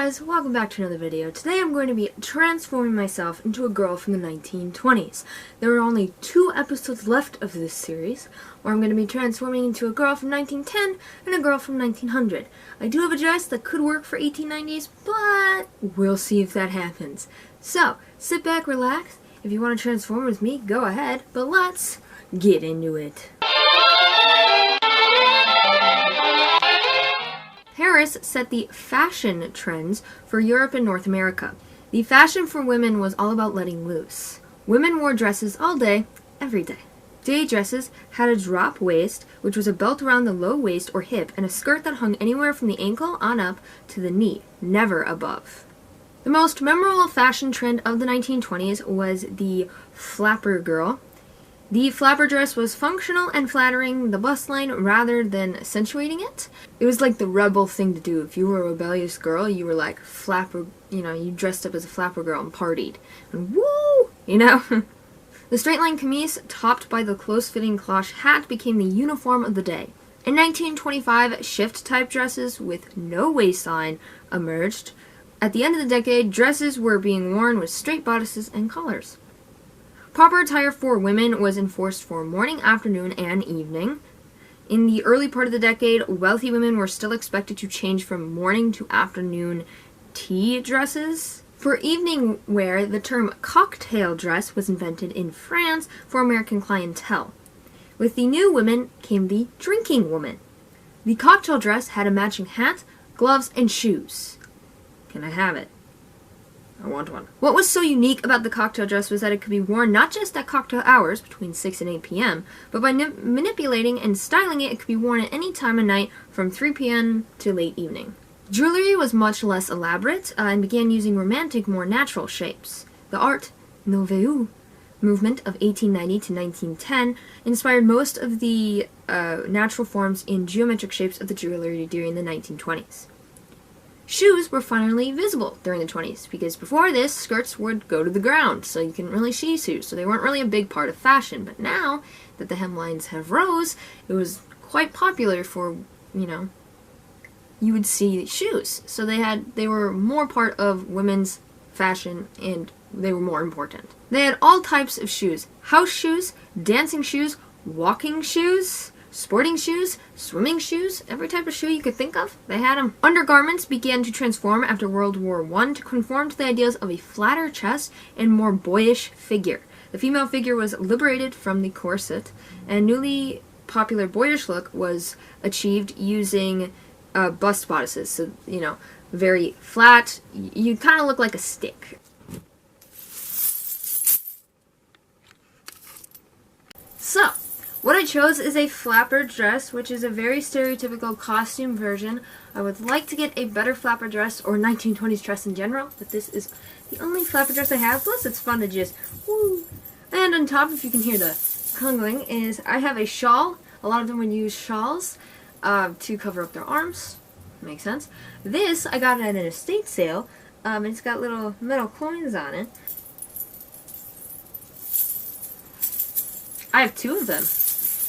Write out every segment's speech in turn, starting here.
guys, welcome back to another video. Today I'm going to be transforming myself into a girl from the 1920s. There are only 2 episodes left of this series, where I'm going to be transforming into a girl from 1910 and a girl from 1900. I do have a dress that could work for 1890s, but we'll see if that happens. So, sit back, relax. If you want to transform with me, go ahead, but let's get into it. Paris set the fashion trends for Europe and North America. The fashion for women was all about letting loose. Women wore dresses all day, every day. Day dresses had a drop waist, which was a belt around the low waist or hip, and a skirt that hung anywhere from the ankle on up to the knee, never above. The most memorable fashion trend of the 1920s was the flapper girl. The flapper dress was functional and flattering the bust line rather than accentuating it. It was like the rebel thing to do. If you were a rebellious girl, you were like flapper, you dressed up as a flapper girl and partied. And woo! The straight line camise, topped by the close-fitting cloche hat, became the uniform of the day. In 1925, shift-type dresses with no waistline emerged. At the end of the decade, dresses were being worn with straight bodices and collars. Proper attire for women was enforced for morning, afternoon, and evening. In the early part of the decade, wealthy women were still expected to change from morning to afternoon tea dresses. For evening wear, the term cocktail dress was invented in France for American clientele. With the new women came the drinking woman. The cocktail dress had a matching hat, gloves, and shoes. Can I have it? I want one. What was so unique about the cocktail dress was that it could be worn not just at cocktail hours, between 6 and 8 p.m., but by manipulating and styling it, it could be worn at any time of night from 3 p.m. to late evening. Jewelry was much less elaborate and began using romantic, more natural shapes. The Art Nouveau movement of 1890 to 1910 inspired most of the natural forms in geometric shapes of the jewelry during the 1920s. Shoes were finally visible during the 20s, because before this, skirts would go to the ground, so you couldn't really see shoes, so they weren't really a big part of fashion. But now that the hemlines have rose, it was quite popular for, you would see shoes. So they were more part of women's fashion, and they were more important. They had all types of shoes: house shoes, dancing shoes, walking shoes, sporting shoes, swimming shoes, every type of shoe you could think of, they had them. Undergarments began to transform after World War I to conform to the ideas of a flatter chest and more boyish figure. The female figure was liberated from the corset, and newly popular boyish look was achieved using bust bodices. So, very flat, you kind of look like a stick. So, what I chose is a flapper dress, which is a very stereotypical costume version. I would like to get a better flapper dress, or 1920s dress in general, but this is the only flapper dress I have, plus it's fun to just woo. And on top, if you can hear the congling, is I have a shawl. A lot of them would use shawls to cover up their arms. Makes sense. This, I got at an estate sale. It's got little metal coins on it. I have 2 of them.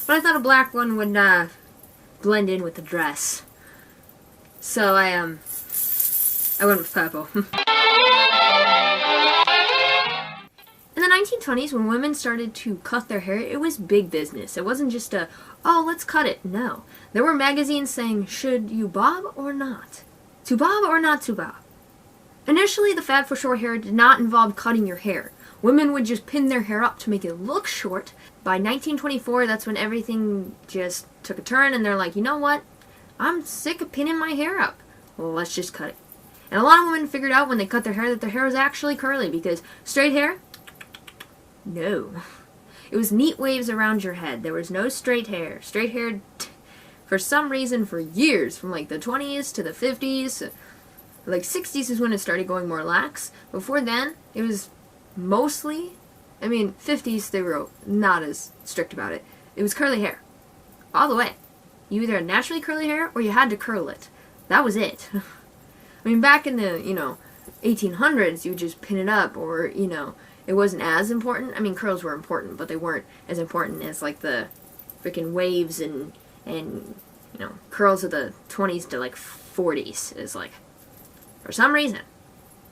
But I thought a black one would blend in with the dress. So I went with purple. In the 1920s, when women started to cut their hair, it was big business. It wasn't just oh, let's cut it. No. There were magazines saying, should you bob or not? To bob or not to bob? Initially, the fad for short hair did not involve cutting your hair. Women would just pin their hair up to make it look short. By 1924, that's when everything just took a turn, and they're like, you know what? I'm sick of pinning my hair up. Well, let's just cut it. And a lot of women figured out when they cut their hair that their hair was actually curly, because straight hair? No. It was neat waves around your head. There was no straight hair. Straight hair, for some reason, for years, from like the 20s to the 50s, like 60s is when it started going more lax. Before then, it was mostly, 50s, they were not as strict about it. It was curly hair. All the way. You either had naturally curly hair or you had to curl it. That was it. Back in the, 1800s, you would just pin it up, or, it wasn't as important. Curls were important, but they weren't as important as, like, the freaking waves and curls of the 20s to, like, 40s is, like, for some reason.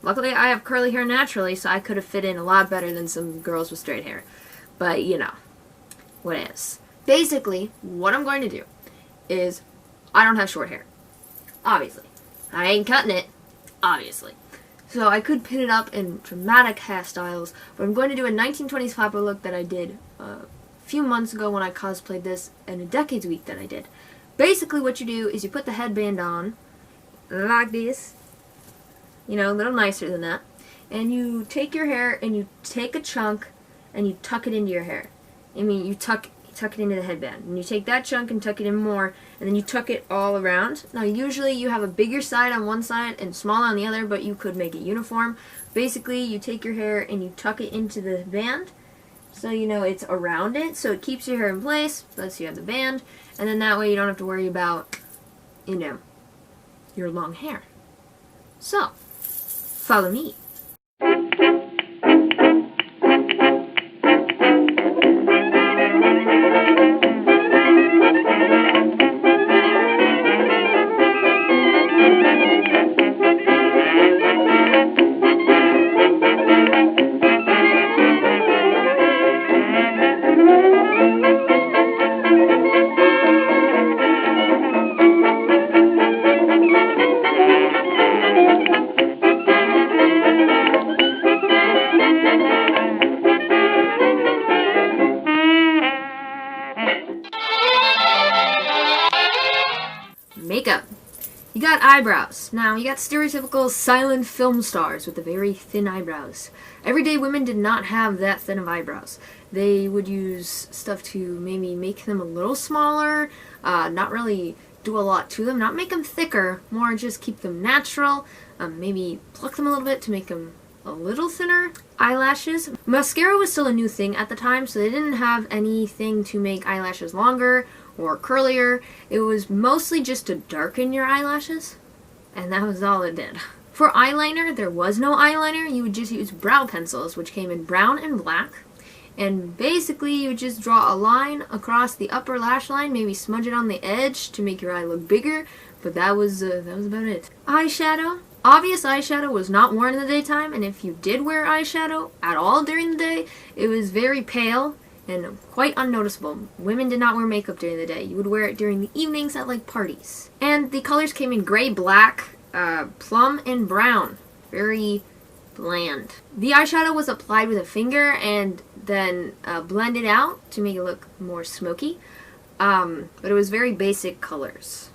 Luckily, I have curly hair naturally, so I could have fit in a lot better than some girls with straight hair. But, you know, what is. Basically, what I'm going to do is, I don't have short hair. Obviously. I ain't cutting it. Obviously. So I could pin it up in dramatic hairstyles, but I'm going to do a 1920s flapper look that I did a few months ago when I cosplayed this, and a Decades Week that I did. Basically, what you do is you put the headband on, like this, you know, a little nicer than that, and you take your hair and you take a chunk and you tuck it into your hair. I mean, you tuck it into the headband, and you take that chunk and tuck it in more, and then you tuck it all around. Now, usually you have a bigger side on one side and smaller on the other, but you could make it uniform. Basically, you take your hair and you tuck it into the band, so you know it's around it, so it keeps your hair in place, plus you have the band, and then that way you don't have to worry about, you know, your long hair. So, follow me. Makeup. You got eyebrows. Now, you got stereotypical silent film stars with the very thin eyebrows. Everyday women did not have that thin of eyebrows. They would use stuff to maybe make them a little smaller, not really do a lot to them, not make them thicker, more just keep them natural, maybe pluck them a little bit to make them a little thinner. Eyelashes. Mascara was still a new thing at the time, so they didn't have anything to make eyelashes longer or curlier. It was mostly just to darken your eyelashes, and that was all it did. For eyeliner, there was no eyeliner. You would just use brow pencils, which came in brown and black, and basically you would just draw a line across the upper lash line, maybe smudge it on the edge to make your eye look bigger, but that was about it. Eyeshadow. Obvious eyeshadow was not worn in the daytime, and if you did wear eyeshadow at all during the day, it was very pale and quite unnoticeable. Women did not wear makeup during the day. You would wear it during the evenings at like parties. And the colors came in gray, black, plum, and brown. Very bland. The eyeshadow was applied with a finger and then blended out to make it look more smoky. But it was very basic colors.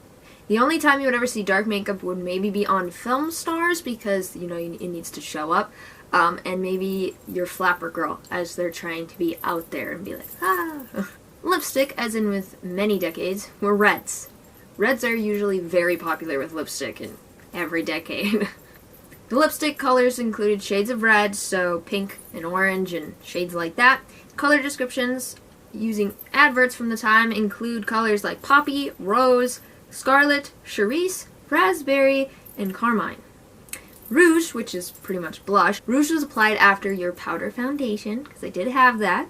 The only time you would ever see dark makeup would maybe be on film stars because, you know, it needs to show up. And maybe your flapper girl as they're trying to be out there and be like, ah. Lipstick, as in with many decades, were reds. Reds are usually very popular with lipstick in every decade. The lipstick colors included shades of red, so pink and orange and shades like that. Color descriptions using adverts from the time include colors like poppy, rose, scarlet, cerise, raspberry, and carmine. Rouge, which is pretty much blush. Rouge was applied after your powder foundation, because I did have that.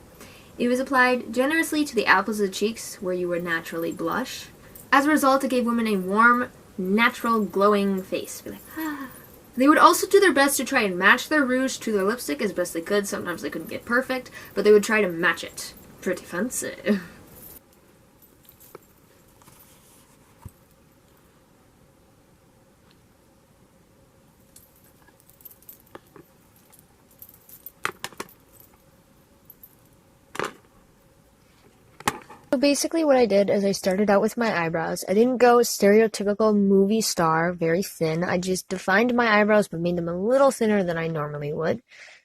It was applied generously to the apples of the cheeks, where you would naturally blush. As a result, it gave women a warm, natural, glowing face. Be like, ah. They would also do their best to try and match their rouge to their lipstick as best they could. Sometimes they couldn't get perfect, but they would try to match it. Pretty fancy. So basically what I did is I started out with my eyebrows. I didn't go stereotypical movie star, very thin. I just defined my eyebrows but made them a little thinner than I normally would.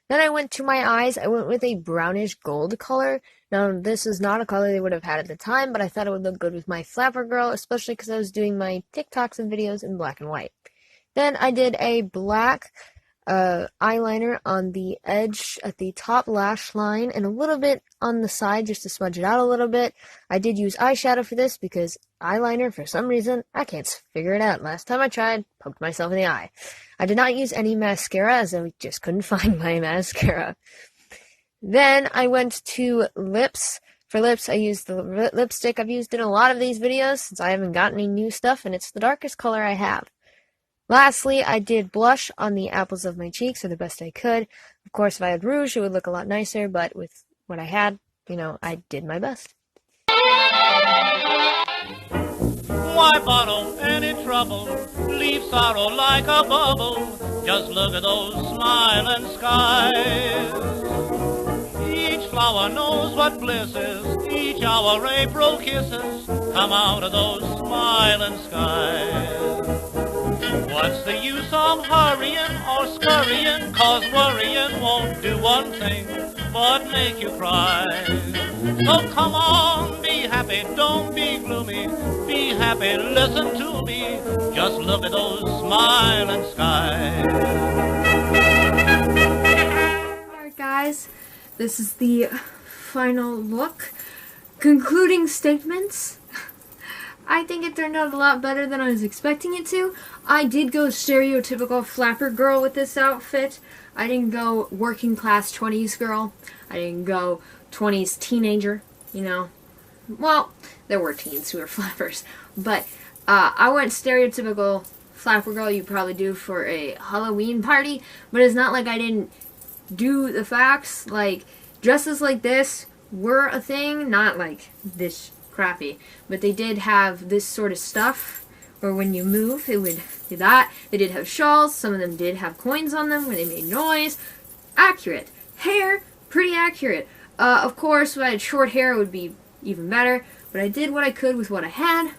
Then I went to my eyes. I went with a brownish gold color. Now, this is not a color they would have had at the time, but I thought it would look good with my flapper girl, especially because I was doing my TikToks and videos in black and white. Then I did a black eyeliner on the edge at the top lash line and a little bit on the side just to smudge it out a little bit. I did use eyeshadow for this because eyeliner, for some reason, I can't figure it out. Last time I tried, poked myself in the eye. I did not use any mascara as I just couldn't find my mascara. Then I went to lips. For lips, I used the lipstick I've used in a lot of these videos since I haven't got any new stuff, and it's the darkest color I have. Lastly, I did blush on the apples of my cheeks, or the best I could. Of course, if I had rouge, it would look a lot nicer, but with what I had, I did my best. Why borrow any trouble? Leave sorrow like a bubble. Just look at those smiling skies. Each flower knows what bliss is. Each hour April kisses come out of those smiling skies. What's the use of hurrying or scurrying? 'Cause worrying won't do one thing but make you cry. So come on, be happy, don't be gloomy. Be happy, listen to me. Just look at those smiling skies. Alright guys, this is the final look. Concluding statements. I think it turned out a lot better than I was expecting it to. I did go stereotypical flapper girl with this outfit. I didn't go working class 20s girl. I didn't go 20s teenager, Well, there were teens who were flappers. But I went stereotypical flapper girl you probably do for a Halloween party. But it's not like I didn't do the facts. Like, dresses like this were a thing. Not like this crappy, but they did have this sort of stuff where when you move it would do that. They did have shawls. Some of them did have coins on them where they made noise. Accurate. Hair, pretty accurate. Of course, if I had short hair it would be even better, but I did what I could with what I had.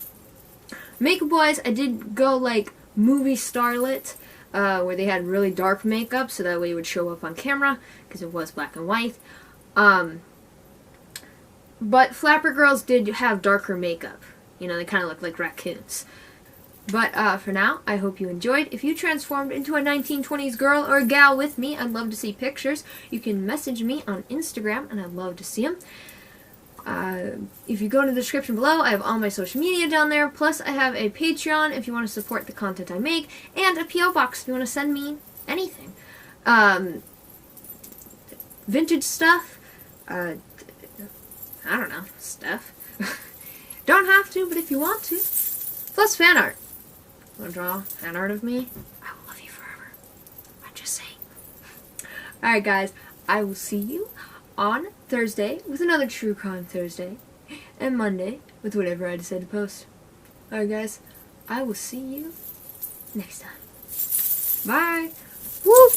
Makeup wise, I did go like movie starlet, where they had really dark makeup so that way it would show up on camera because it was black and white. But flapper girls did have darker makeup. They kind of look like raccoons. But for now, I hope you enjoyed. If you transformed into a 1920s girl or gal with me, I'd love to see pictures. You can message me on Instagram, and I'd love to see them. If you go to the description below, I have all my social media down there. Plus, I have a Patreon if you want to support the content I make, and a P.O. box if you want to send me anything. Vintage stuff. I don't know, stuff. Don't have to, but if you want to. Plus fan art. Want to draw fan art of me? I will love you forever. I'm just saying. Alright guys, I will see you on Thursday with another True Crime Thursday. And Monday with whatever I decide to post. Alright guys, I will see you next time. Bye! Woo!